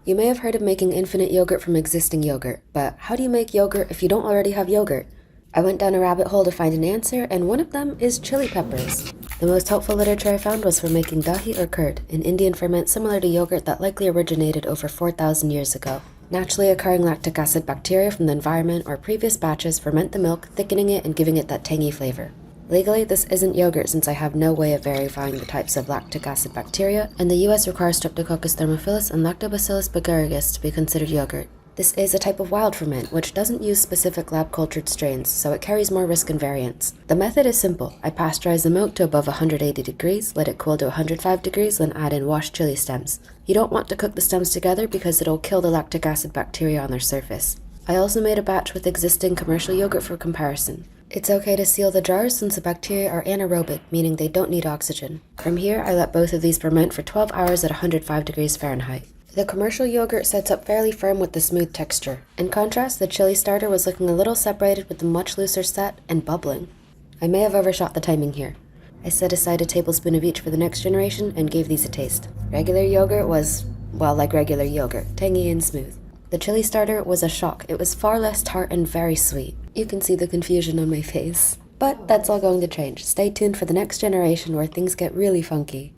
You may have heard of making infinite yogurt from existing yogurt, but how do you make yogurt if you don't already have yogurt? I went down a rabbit hole to find an answer, and one of them is chili peppers. The most helpful literature I found was for making dahi or curd, an Indian ferment similar to yogurt that likely originated over 4,000 years ago. Naturally occurring lactic acid bacteria from the environment or previous batches ferment the milk, thickening it and giving it that tangy flavor. Legally, this isn't yogurt since I have no way of verifying the types of lactic acid bacteria, and the US requires Streptococcus thermophilus and Lactobacillus agaricus to be considered yogurt. This is a type of wild ferment, which doesn't use specific lab-cultured strains, so it carries more risk and variance. The method is simple. I pasteurize the milk to above 180 degrees, let it cool to 105 degrees, then add in washed chili stems. You don't want to cook the stems together because it'll kill the lactic acid bacteria on their surface. I also made a batch with existing commercial yogurt for comparison. It's okay to seal the jars since the bacteria are anaerobic, meaning they don't need oxygen. From here, I let both of these ferment for 12 hours at 105 degrees Fahrenheit. The commercial yogurt sets up fairly firm with the smooth texture. In contrast, the chili starter was looking a little separated with a much looser set and bubbling. I may have overshot the timing here. I set aside a tablespoon of each for the next generation and gave these a taste. Regular yogurt was, well, like regular yogurt, tangy and smooth. The chili starter was a shock. It was far less tart and very sweet. You can see the confusion on my face. But that's all going to change. Stay tuned for the next generation where things get really funky.